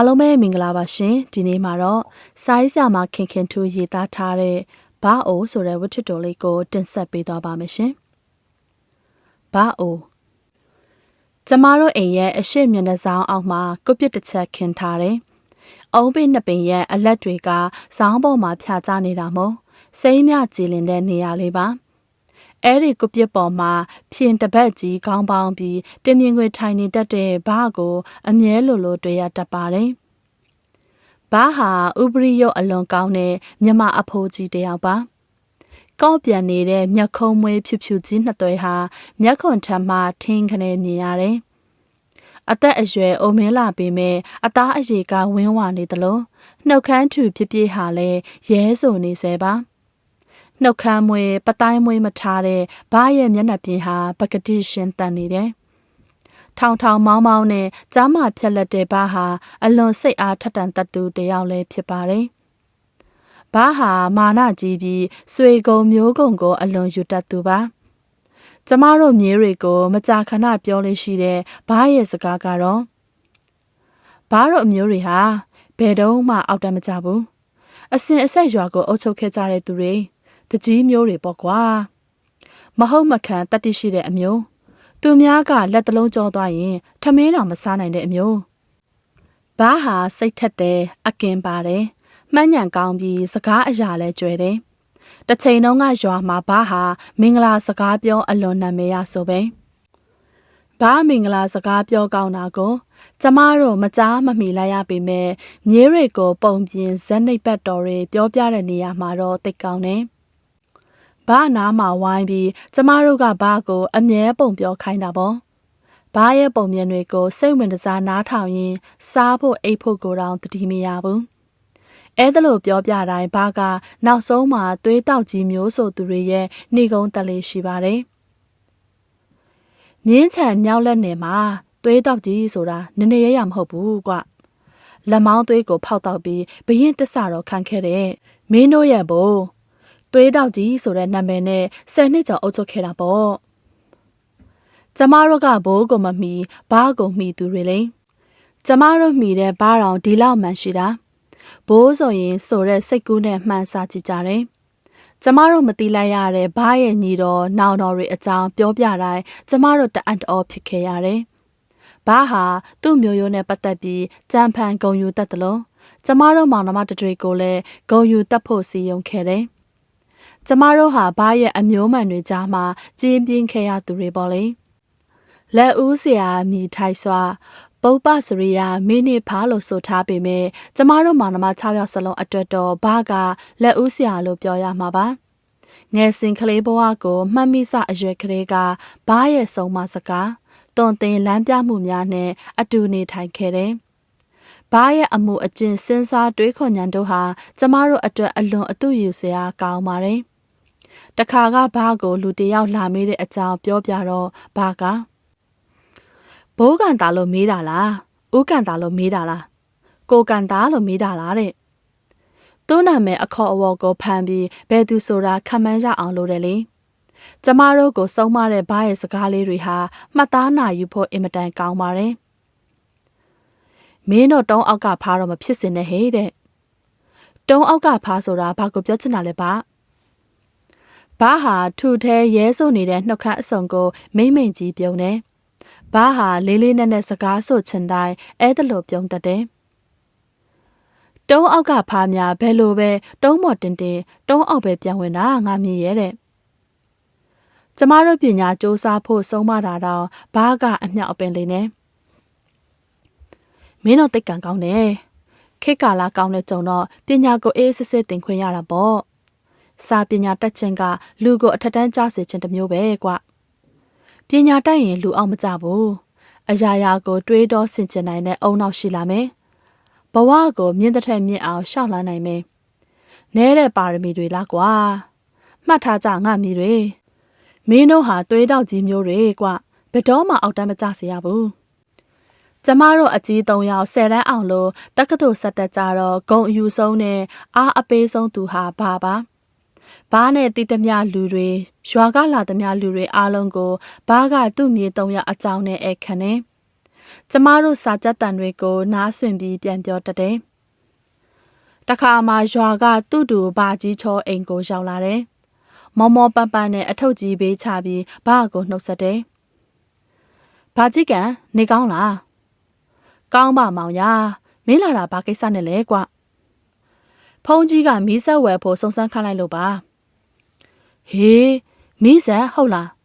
အားလုံးပဲမင်္ဂလာပါရှင်ဒီနေ့မှာတော့စာရေးဆရာမခင်ထူးရေးသားထားတဲ့ဘာအိုဆိုတဲ့ဝတ္ထုတော်လေးကိုတင်ဆက်ပေးသွားပါမယ်ရှင်ဘာအိုကျမတို့အိမ်ရဲ့အရှိမျက်နှာဆောင်အောက်မှာကုတ်ပြစ်တစ်ချက်ခင်းထားတယ်အုံးပိနှစ်ပင်ရဲ့အလက်တွေကဇောင်းပေါ်မှာဖြာကျနေတာမို့စိမ်းမြကြည်လင်တဲ့နေရာလေးပါအဲ့ဒီကုတ်ပြစ်ပေါ်မှာဖြင်တပတ်ကြီးခေါင်းပေါင်းပြီးတင်မြင်ခွေထိုင်နေတတ်တဲ့ဘာကိုအမြဲလိုတွေ့ရတတ်ပါတယ်။ဘာဟာဥပရိယအလွန်ကောင်းတဲ့မြမအဖိုးကြီးတယောက်ပါ။ကော့ပြန်နေတဲ့မျက်ခုံးမွေးဖြူဖြူကြီးနှစ်သွဲဟာမျက်ခွန်ထမ်းမှထင်းခနဲ့မြင်ရတယ်။အသက်အရွယ်အိုမင်းလာပေမဲ့အသားအရည်ကဝင်းဝနေသလိုနှုတ်ခမ်းထူပြပြဟာလည်းရဲဆိုနေစေပါ။နှုတ်ခမ်းမွေးပတိုင်းမွေးမထားတဲ့ဘာရဲ့မျက်နှာပြင်ဟာပကတိရှင်တန်နေတယ်။ထောင်ထောင်မောင်းမောင်းနဲ့ကြားမဖြက်လက်တဲ့ဘာဟာအလွန်စိတ်အားထက်တန်တတ်သူတယောက်လည်းဖြစ်ပါတယ်။ဘာဟာမာနကြီးပြီးဆွေကုံမျိုးကုံကိုအလွန်ယူတတ်သူပါ။ကျမတို့မြေးတွေကိုမကြာခဏပြောလို့ရှိတဲ့ဘာရဲ့စကားကတော့ဘာတို့အမျိုးတွေဟာဘယ်တော့မှအောက်တန်းမကြဘူး။အစဉ်အဆက်ရွာကိုအုပ်ချုပ်ခဲ့ကြတဲ့သူတွေတကြီးမျိုးတွေပေါ့ကွာမဟုတ်မခံတတိရှိတဲ့အမျိုးသူများကလက်တလုံးကြောသွားရင်ထမင်းတော်မစားနိုင်တဲ့အမျိုးဘာဟာစိတ်ထက်တယ်အကင်ပါတယ်မှန်းညံကောင်းပြီးစကားအရာလဲကျွဲတယ်တစ်ချိန်လုံးကရွာမှာဘာဟာမင်္ဂလာစကားပြောအလွန်နာမည်ရဆိုပဲဘာမင်္ဂလာစကားပြောကောင်းတာကိုကျမတို့မကြားမမီလိုက်ရပေမဲ့မြေးတွေကိုပုံပြင်ဇက်နှိပ်ပတ်တော်တွေပြောပြတဲ့နေရာမှာတော့တိတ်ကောင်းတယ်ဘာနာမှာဝိုင်းပြီးကျမတို့ကဘာကိုအမြဲပုံပြောခိုင်းတာပေါ့ဘာရဲ့ပုံမြင်တွေကိုစိတ်ဝင်စားနားထောင်ရင်စားဖို့အိတ်ဖို့ကိုတောင်တတိမရဘူးအဲ့ဒါလို့ပြောပြတိုင်းဘာကနောက်ဆုံးမှာသွေးတောက်ကြီးမျိုးဆိုသူတွေရဲ့နှိကုံးတက်လေးရှိပါတယ်မြင်းချံမြောက်လက်နယ်မှာသွေးတောက်ကြီးဆိုတာနည်းနည်းရရမဟုတ်ဘူးကွလက်မောင်းသွေးကိုဖောက်တောက်ပြီးဘရင်တစ္ဆာတော်ခံခဲ့တဲ့မင်းတို့ရဲ့ဘို့သွေးတောက်ကြီးဆိုတဲ့နာမည်နဲ့10နှစ်ကျော်အုပ်ချုပ်ခဲ့တာပေါ့ကျမတို့ကဘိုးကိုမမီဘားကိုမီသူတွေလေကျမတို့မီတဲ့ဘားတော်ဒီလောက်မှန်ရှိတာဘိုးဆိုရင်ဆိုတဲ့စိတ်ကူးနဲ့မှန်စာကြည့်ကြတယ်ကျမတို့မတိလိုက်ရတဲ့ဘားရဲ့ညီတော်နောင်တော်တွေအကြောင်းပြောပြတိုင်းကျမတို့တအံ့တော်ဖြစ်ခဲ့ရတယ်ဘားဟာသူ့မျိုးရိုးနဲ့ပတ်သက်ပြီးကြံဖန်ဂုံယူတတ်တယ်လို့ကျမတို့မောင်နှမတွေကိုလည်းဂုံယူတတ်ဖို့စီယုံခဲ့တယ်ကျမတို့ဟာဘာရဲ့အမျိုးမှန်တွေကြားမှာကျင်းပြင်းခဲ့ရသူတွေပေါ့လေလက်ဦးဆရာမိထိုက်စွာပုပ္ပစရိယာမိနစ်ဖားလို့ဆိုထားပေမဲ့ကျမတို့မောင်နှမ6ယောက်စလုံးအတွက်တော့ဘာကလက်ဦးဆရာလို့ပြောရမှာပါငယ်စဉ်ကလေးဘဝကိုမှတ်မိစအရွယ်ကလေးကဘာရဲ့ဆုံးမစကားတွန်တင်လမ်းပြမှုများနဲ့အတူနေထိုင်ခဲ့တယ်ဘာရဲ့အမှုအကျင့်စဉ်းစားတွေးခေါ်ဉာဏ်တို့ဟာကျမတို့အတွက်အလွန်အတူယူစရာကောင်းပါတယ်တခါကဘာကိုလူတယောက်လာမေးတဲ့အကြောင်းပြောပြတော့ဘာကဘိုးကန်သားလို့မေးတာလားဦးကန်သားလို့မေးတာလားကိုကန်သားလို့မေးတာလားတဲ့သူ့နာမည်အခေါ်အဝေါ်ကိုဖမ်းပြီးဘယ်သူဆိုတာခံမှန်းရအောင်လုပ်တယ်လေကျမတို့ကိုစုံမတဲ့ဘာရဲ့စကားလေးတွေဟာမှတ်သားနိုင်ယူဖို့အင်မတန်ကောင်းပါတယ်မင်းတို့တုံးအောက်ကဖားတော့မဖြစ်စင်နဲ့ဟဲ့တဲ့တုံးအောက်ကဖားဆိုတာဘာကိုပြောချင်တာလဲဘာဟာထူထဲရဲဆိုနေတဲ့နှုတ်ခမ်းအစုံကိုမိမ့်မိန်ကြီးပြုံးတယ်။ဘာဟာလေးလေးနက်နက်စကားဆိုချင်တိုင်းအဲ့ဒါလိုပြုံးတတ်တယ်။တုံးအောက်ကဖားများဘယ်လိုပဲတုံးမော်တင်တင်တုံးအောက်ပဲပြန်ဝင်တာငါမြင်ရဲ့တဲ့။ကျမတို့ပညာစူးစမ်းဖို့ဆုံးမတာတော့ဘာကအမြောက်အပင်လေးနဲ့မင်းတို့တိတ်ကန်ကောင်းတယ်။ခေတ်ကာလကောင်းတဲ့ကြုံတော့ပညာကိုအေးစစ်စစ်သင်ခွင့်ရတာပေါ့။စာပညာတတ်ခြင်းကလူကိုအထက်တန်းကျစေခြင်းတစ်မျိုးပဲကွပညာတတ်ရင်လူအောင်မကြဘူးအရာရာကိုတွေးတောဆင်ခြင်နိုင်တဲ့အုံနောက်ရှိလာမယ်ဘဝကိုမြင့်တဲ့ထက်မြင့်အောင်ရှောက်လာနိုင်မယ်နဲတဲ့ပါရမီတွေလားကွာမှတ်ထားကြငါမီတွေမင်းတို့ဟာသွေးတောက်ကြီးမျိုးတွေကွဘယ်တော့မှအောက်တန်းမကျစေရဘူးကျမတို့အကြီး3ယောက်10တန်းအောင်လို့တက္ကသိုလ်ဆက်တက်ကြတော့ဂုံအယူဆုံးနဲ့အားအပေးဆုံးသူဟာဘာပါဘာနဲ့တိတမျှလူတွေရွာကလာသမျှလူတွေအားလုံးကိုဘာကသူ့မြေ3ယောက်အကြောင်းနဲ့အခန့်နေ ကျမတို့စာကြက်တန်တွေကိုနားဆွင့်ပြီးပြန်ပြောတတ်တယ်။တခါမှရွာကသူ့တူဘာကြီးချောအိမ်ကိုရောက်လာတယ်။မောမောပန်းပန်းနဲ့အထုပ်ကြီးဘေးချပြီးဘာကိုနှုတ်ဆက်တယ်။ဘာကြီးကန်နေကောင်းလား။ကောင်းပါမောင်ရမင်းလာတာဘာကိစ္စနဲ့လဲကွ။ဖုန်းကြီးကမီးဆက်ဝယ်ဖို့စုံစမ်းခိုင်းလိုက်လို့ပါ။ဟေးမီးဆက်ဟုတ်လား။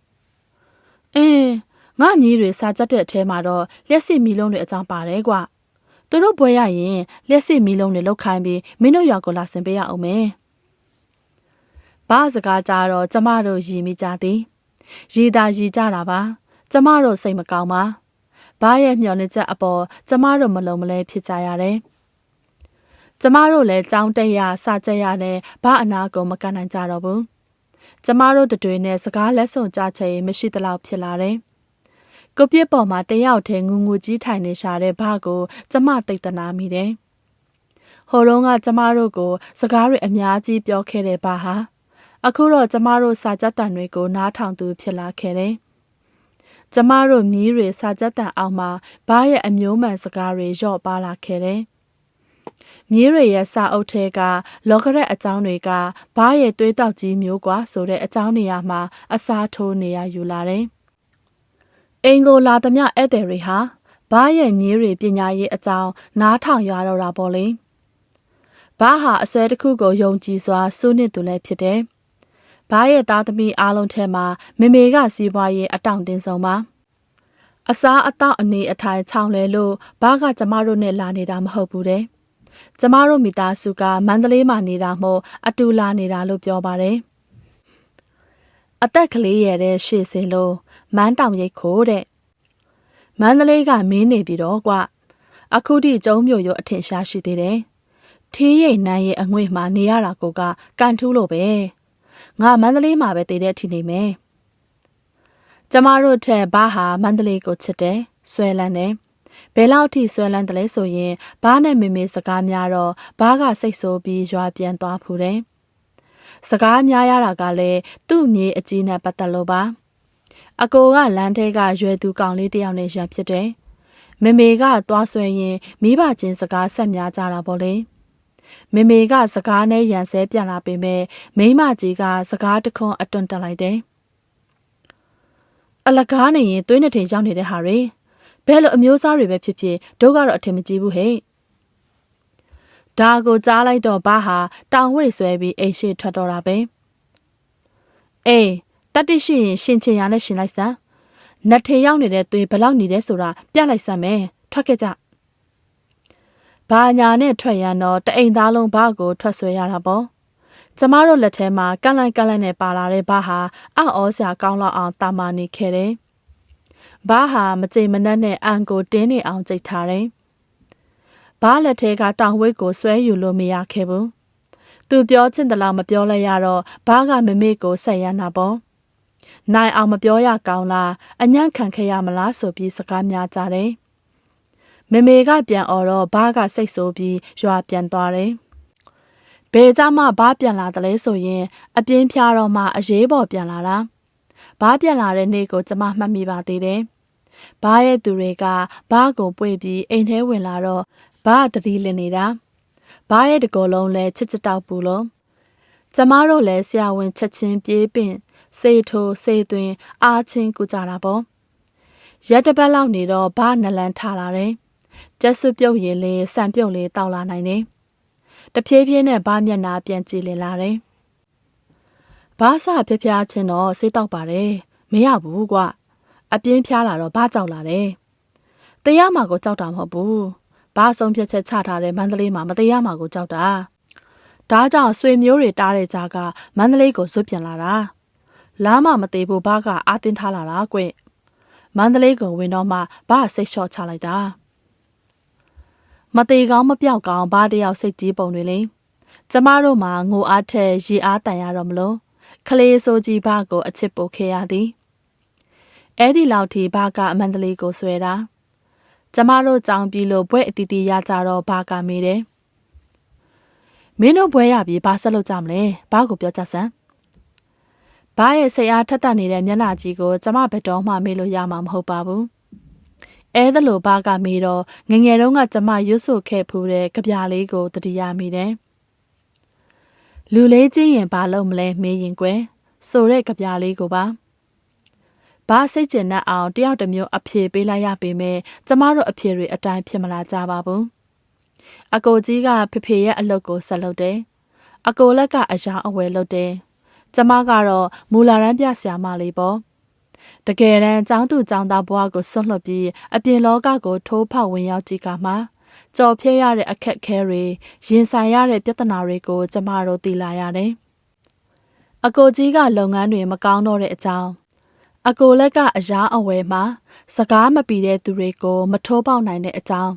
ငါမြည်တွေစာကြက်တဲ့အထဲမှာတော့လျှက်စစ်မီလုံးတွေအကြောင်းပါတယ်ကွ။သူတို့ဘွဲရရင်လျှက်စစ်မီလုံးတွေလောက်ခိုင်းပြီးမင်းတို့ရွာကိုလာဆင်ပေးရအောင်မယ်။ဘာစကားကြတော့ကျမတို့ရည်မိကြသည်။ရည်သာရည်ကြတာပါ။ကျမတို့စိတ်မကောင်းပါ။ဘာရဲ့မျှော်လင့်ချက်အပေါ်ကျမတို့မလုံးမလဲဖြစ်ကြရတယ်။ကျမတို့လည်းကြောင်းတက်ရစာကြက်ရနဲ့ဘာအနာကိုမကန်နိုင်ကြတော့ဘူး။ကျမတို့တွေနဲ့စကားလက်ဆောင်ကြချင်မရှိသလောက်ဖြစ်လာတယ်။ကိုပြစ်ပေါ်မှာတယောက်တည်းငူငူကြီးထိုင်နေရှာတဲ့ဘာကိုကျမသိတနာမိတယ်။ဟိုတုန်းကကျမတို့ကိုစကားတွေအများကြီးပြောခဲ့တဲ့ဘာဟာအခုတော့ကျမတို့စာကြက်တန်တွေကိုနားထောင်သူဖြစ်လာခဲ့တယ်။ကျမတို့မြည်တွေစာကြက်တန်အောင်မှာဘာရဲ့အမျိုးမှန်စကားတွေရော့ပါလာခဲ့တယ်။မြည်တွေရဲ့စာအုပ်ထဲကလောကရက်အကြောင်းတွေကဘာရဲ့သွေးတောက်ကြီးမျိုးကွာဆိုတဲ့အကြောင်းနေရာမှာအစားထိုးနေရယူလာတယ်။အင်ကိုလာသမျှဧည့်သည်တွေဟာဘာရဲ့မြည်တွေပညာရေးအကြောင်းနားထောင်ရတော့တာပေါ့လေ။ဘာဟာအစွဲတစ်ခုကိုယုံကြည်စွာစိုးနစ်သူလည်းဖြစ်တယ်။ဘာရဲ့သားသမီးအားလုံးထဲမှာမေမေကစီးပွားရေးအတောင့်တင်းဆုံးပါ။အစားအသောက်အနေအထိုင်ချောင်းလဲလို့ဘာကကျမတို့နဲ့လာနေတာမဟုတ်ဘူးတဲ့။ကျမတို့မိသားစုကမန္တလေးမှာနေတာမို့အတူလာနေတာလို့ပြောပါတယ်။အသက်ကလေးရဲ့တဲ့ရှေ့စင်လို့မန်းတောင်ရိတ်ခိုးတဲ့မန္တလေးကမင်းနေပြီတော့ကွအခုထိကျုံမြို့ရောအထင်ရှားရှိသေးတယ်။ထီးရိတ်နန်းရဲ့အငွေ့မှာနေရတာကိုကကန်ထူးလို့ပဲငါမန္တလေးမှာပဲတည်တဲ့အထိနေမယ်။ကျမတို့ထက်ဘာဟာမန္တလေးကိုချစ်တယ်ဆွဲလန်းတယ်ဘယ်လောက်ထိဆွဲလန်းတယ်လဲဆိုရင်ဘာနဲ့မေမေစကားများတော့ဘာကစိတ်ဆိုးပြီးရွာပြန်သွားဖူးတယ်။စကားများရတာကလည်းသူ့မြေအကြီးနဲ့ပတ်သက်လို့ပါ။အကိုကလမ်းထဲကရွယ်သူကောင်လေးတယောက်နဲ့ရံဖြစ်တယ်။မေမေကသွားဆွဲရင်မိဘချင်းစကားဆက်များကြတာပေါ့လေ။မေမေကစကားနဲ့ရံဆဲပြန်လာပေမဲ့မိမကြီးကစကားတခွန်းအတွန်းတက်လိုက်တယ်။အလကားနေရင်သွေးနဲ့ထင်ရောက်နေတဲ့ဟာတွေဘယ်လိုအမျိုးသားတွေပဲဖြစ်ဖြစ်တို့ကတော့အထင်မကြီးဘူးဟဲ့။ဒါကိုကြားလိုက်တော့ဘာဟာတောင်ဝိတ်ဆွဲပြီးအိမ်ရှိထွက်တော့တာပဲ။အေးတတိရှိရင်ရှင်ချင်ရနဲ့ရှင်လိုက်စမ်း။နှစ်ထင်ရောက်နေတဲ့သွေးဘယ်လောက်နေတယ်ဆိုတာပြလိုက်စမ်းမယ်ထွက်ခဲ့ကြ။ဘာညာနဲ့ထွက်ရန်တော့တအိမ်သားလုံးဘာကိုထွက်ဆွဲရတာပေါ့။ကျမတို့လက်ထဲမှာကန့်လိုက်နဲ့ပါလာတဲ့ဘာဟာအော့ဩစရာကောင်းလောက်အောင်တာမာနေခဲ့တယ်။ဘာဟာမကြိမ်မနှက်နဲ့အန်ကိုတင်းနေအောင်ကြိတ်ထားတယ်။ဘာလက်ထဲကတောင်ဝိတ်ကိုဆွဲယူလို့မရခဲ့ဘူး။သူပြောချင်တယ်လို့မပြောလိုက်ရတော့ဘာကမမေကိုဆက်ရနာပေါ့။နိုင်အောင်မပြောရကောင်းလားအညံ့ခံခဲ့ရမလားဆိုပြီးစကားများကြတယ်။မေမေကပြန်អော်တော့ဘာကစိတ်ဆိုးပြီးရွာပြန်သွားတယ်။ဘယ်ကြမှာဘာပြန်လာတယ်လဲဆိုရင်အပြင်းဖြားတော့မှအရေးပေါ်ပြန်လာတာ။ဘာပြန်လာတဲ့နေ့ကိုကျမမှတ်မိပါသေးတယ်။ဘာရဲ့သူတွေကဘာကိုပွေပြီးအိမ်ထဲဝင်လာတော့ဘာတတိလင်နေတာ။ဘာရဲ့တကောလုံးလဲချစ်ချစ်တောက်ပူလို့ကျမတို့လည်းဆရာဝန်ချက်ချင်းပြေးပင့်စေထိုးစေသွင်းအားချင်းကူကြတာပေါ့။ရက်တပတ်လောက်နေတော့ဘာနလန်ထလာတယ်။ကျက်စွပြုတ်ရည်လေးဆန်ပြုတ်လေးတောက်လာနိုင်တယ်။တဖြည်းဖြည်းနဲ့ဘာမျက်နှာပြန်ကြည့်လင်လာတယ်။ဘာစဖျက်ဖျားချင်းတော့စေးတောက်ပါတယ်။မရဘူးကွ။အပြင်းဖျားလာတော့ဘာကြောက်လာတယ်။တရားမှာကိုကြောက်တာမဟုတ်ဘူး။ဘာဆုံးဖြတ်ချက်ချထားတဲ့မန္တလေးမှာမတရားမှာကိုကြောက်တာ။ဒါကြောင့်ဆွေမျိုးတွေတားတဲ့ကြားကမန္တလေးကိုဇွတ်ပြန်လာတာ။လမ်းမှာမသေးဘူးဘာကအာတင်းထားလာတာကွ။မန္တလေးကိုဝင်တော့မှဘာစိတ်လျှော့ချလိုက်တာ။မသေးကောင်းမပြောက်ကောင်းဘာတယောက်စိတ်ကြီးပုံတွေလေ။ကျမတို့မှာငိုအားထက်ရေအားတန်ရတော့မလို့ခလေးဆိုကြီးဘာကိုအချစ်ပို့ခဲ့ရသည်။အဲ့ဒီလောက်ထိဘာကအမန္တလေးကိုဆွဲတာ။ကျမတို့ကြောင်ပြီးလို့ဘွဲ့အတီးတီးရကြတော့ဘာကမေးတယ်။မင်းတို့ဘွဲရပြီးဘာဆက်လုပ်ကြမလဲဘာကိုပြောကြစမ်းဘာရဲ့စိတ်အားထက်သန်နေတဲ့မျက်နှာကြီးကိုကျမဘက်တော်မှမေးလို့ရမှာမဟုတ်ပါဘူး အဲဒါလိုဘာကမီတော့ငငယ်တုန်းကကျမရွတ်ဆိုခဲ့ဖူးတဲ့ကြပြလေးကိုတတိယမိတယ်။လူလေးချင်းရင်ဘာလုပ်မလဲမေးရင်ကွယ်ဆိုတဲ့ကြပြလေးကိုပါ။ဘာစိတ်ကျင်တတ်အောင်တယောက်တစ်မျိုးအဖြေပေးလိုက်ရပေမဲ့ကျမတို့အဖြေတွေအတိုင်းဖြစ်မလာကြပါဘူး။အကိုကြီးကဖေဖေရဲ့အလုပ်ကိုဆက်လုပ်တယ်။အကိုလက်ကအယောင်အဝယ်လုပ်တယ်။ကျမကတော့မူလာရန်ပြဆရာမလေးပေါ့။တကယ်တမ်းကျောင်းသူကျောင်းသားဘဝကိုဆွတ်လွတ်ပြီးအပြင်လောကကိုထိုးဖောက်ဝင်ရောက်ကြည့်ကမှကြော်ဖြဲရတဲ့အခက်အခဲတွေရင်ဆိုင်ရတဲ့ပြဿနာတွေကိုကျမတို့သိလာရတယ်။အကိုကြီးကလုပ်ငန်းတွေမကောင်းတော့တဲ့အကြောင်းအကိုလက်ကအရာအဝယ်မှာစကားမပီတဲ့သူတွေကိုမထိုးပေါက်နိုင်တဲ့အကြောင်း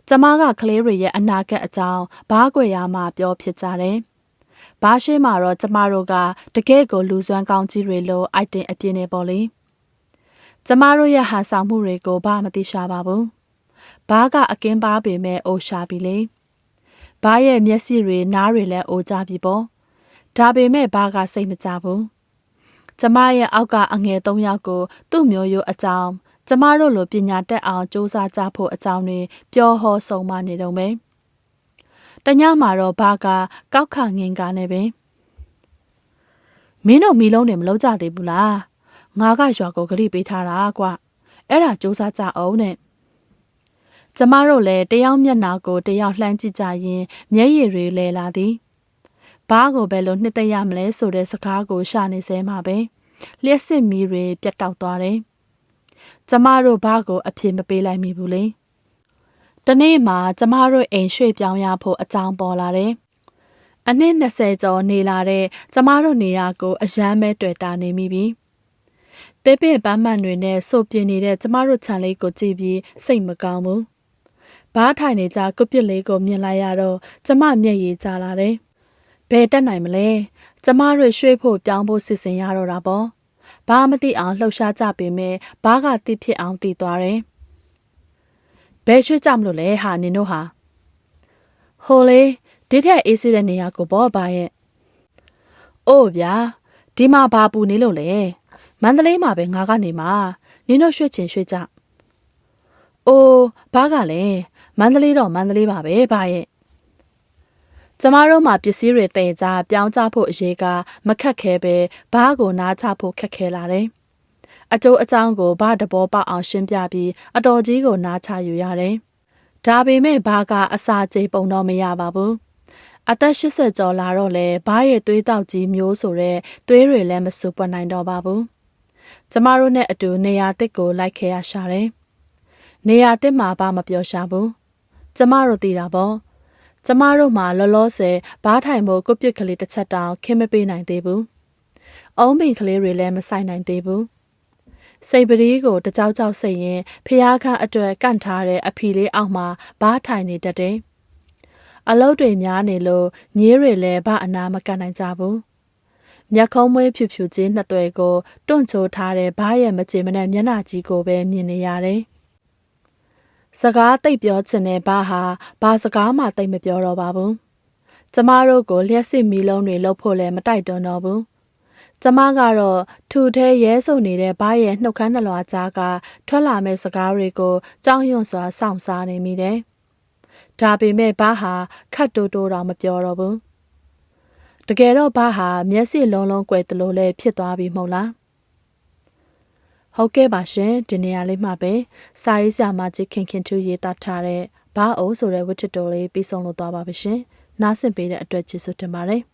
ကျမကကလေးတွေရဲ့အနာဂတ်အကြောင်းဘားကွယ်ရမှာပြောဖြစ်ကြတယ်။ဘားရှိမှာတော့ကျမတို့ကတကယ့်ကိုလူစွမ်းကောင်းကြီးတွေလို့အိုက်တင်အပြင်းနေပေါ့လေ။ကျမတို့ရဲ့ဟန်ဆောင်မှုတွေကိုဘာမသိရှာပါဘူး။ဘားကအကင်းပါပေမဲ့အိုရှာပြီလေ။ဘားရဲ့မျက်စိတွေနားတွေလည်းအိုကြပြီပေါ့။ဒါပေမဲ့ဘားကစိတ်မကြဘူး။ကျမရဲ့အောက်ကအငယ်3ယောက်ကိုသူ့မျိုးရိုးအကြောင်းကျမတို့လိုပညာတတ်အောင်စူးစမ်းကြဖို့အကြောင်းတွေပြောဟောဆုံးမနေတော့မယ်။တညမှာတော့ဘားကကောက်ခငင်ကာနဲ့ပဲမင်းတို့မီလုံးတွေမလုံးကြသေးဘူးလား။ငါကရွာကိုဂရိပေးထားတာကွ။အဲ့ဒါစူးစမ်းကြအောင်နဲ့ကျမတို့လည်းတယောက်မျက်နှာကိုတယောက်လှမ်းကြည့်ကြရင်မျက်ရည်တွေလဲလာသည်။ဘားကိုပဲလို့နှစ်သိမ့်ရမလဲဆိုတဲ့စကားကိုရှာနေစဲမှာပဲလျှက်စစ်မီတွေပြတ်တောက်သွားတယ်။ကျမတို့ဘားကိုအဖြေမပေးလိုက်မိဘူးလေ။တနေ့မှာကျမတို့အိမ်ရွှေ့ပြောင်းရဖို့အကြောင်းပေါ်လာတယ်။အနှစ်20ကျော်နေလာတဲ့ကျမတို့နေရာကိုအရန်မဲတွေ့တာနေမိပြီ။တေးပင်ပန်းမှန်တွေနဲ့စို့ပြင်းနေတဲ့ကျမတို့ခြံလေးကိုကြည့်ပြီးစိတ်မကောင်းဘူး။ဘားထိုင်နေကြကုတ်ပစ်လေးကိုမြင်လိုက်ရတော့ကျမမျက်ရည်ကျလာတယ်။ဘယ်တက်နိုင်မလဲ။ကျမတို့ရွှေ့ဖို့ပြောင်းဖို့စစ်စင်ရတော့တာပေါ့။ဘာမသိအောင်လှုပ်ရှားကြပေမဲ့ဘားကတိဖြစ်အောင်တည်သွားတယ်။ဘယ်ရွှေ့ကြမလို့လဲဟာနင်တို့ဟာဟိုလေဒီထက်အေးဆေးတဲ့နေရာကိုပေါ့ဘာရဲ့။အိုးဗျာဒီမှာဘာပူနေလို့လဲ။မန္တလေးမှာပဲငါကနေမှာနင်တို့ရွှေ့ချင်ရွှေ့ကြ။အိုးဘာကလည်းမန္တလေးတော့မန္တလေးပါပဲဘာရဲ့။ကျမတို့မှာပစ္စည်းတွေတည်ကြပြောင်းကြဖို့အရေးကမခက်ခဲပဲဘားကိုနားချဖို့ခက်ခဲလာတယ်။အကျိုးအကြောင်းကိုဘားတဘောပေါက်အောင်ရှင်းပြပြီးအတော်ကြီးကိုနားချယူရတယ်။ဒါပေမဲ့ဘားကအစာကြေပုံတော့မရပါဘူး။အသက်80ကျော်လာတော့လေဘားရဲ့သွေးတောက်ကြီးမျိုးဆိုတဲ့သွေးတွေလည်းမဆူပွက်နိုင်တော့ပါဘူး။ကျမတို့နဲ့အတူနေရာတစ်ကိုလိုက်ခဲ့ရရှာတယ်။နေရာတစ်မှာဘာမပြောရှာဘူး။ကျမတို့သိတာပေါ့။ကျမတို့မှာလောလောဆယ်ဘားထိုင်ဖို့ကုတ်ပစ်ကလေးတစ်ချက်တောင်ခင်းမပေးနိုင်သေးဘူး။အုံးပင်ကလေးတွေလည်းမဆိုင်နိုင်သေးဘူး။စိတ်ပရီးကိုတကြောက်ကြောက်စိတ်ရင်ဖျားခန့်အတွက်ကန့်ထားတဲ့အဖီလေးအောက်မှာဘားထိုင်နေတတ်တယ်။အလုတ်တွေများနေလို့ညည်းတွေလည်းဘာအနာမကန့်နိုင်ကြဘူး။မျက်ခုံးမွေးဖြူဖြူချင်းနှစ်သွယ်ကိုတွန့်ချိုထားတဲ့ဘားရဲ့မကြေမနက်မျက်နှာကြီးကိုပဲမြင်နေရတယ်။စကားတိတ်ပြောချင်တဲ့ဘားဟာဘာစကားမှတိတ်မပြောတော့ပါဘူး။ကျမတို့ကိုလျှက်စစ်မီလုံးတွေလှုပ်ဖို့လည်းမတိုက်တွန်းတော့ဘူး။ကျမကတော့ထူထဲရဲဆုပ်နေတဲ့ဘားရဲ့နှုတ်ခမ်းနှလွှာကြားကထွက်လာမဲ့စကားတွေကိုကြောက်ရွံ့စွာစောင့်စားနေမိတယ်။ဒါပေမဲ့ဘားဟာခတ်တိုးတိုးတော့မပြောတော့ဘူး။တကယ်တော့ဘားဟာမျက်စိလုံးလုံးကွယ်တလို့လည်းဖြစ်သွားပြီမဟုတ်လား။ဟုတ်ကဲ့ပါရှင်ဒီနေရာလေးမှာပဲစာရေးဆရာမကြီးခင်ထူးရေးသားထားတဲ့ဘားအိုဆိုတဲ့ဝတ္ထုတိုလေးပြီးဆုံးလို့သွားပါပြီရှင်။နားဆင်ပေးတဲ့အတွက်ကျေးဇူးတင်ပါတယ်။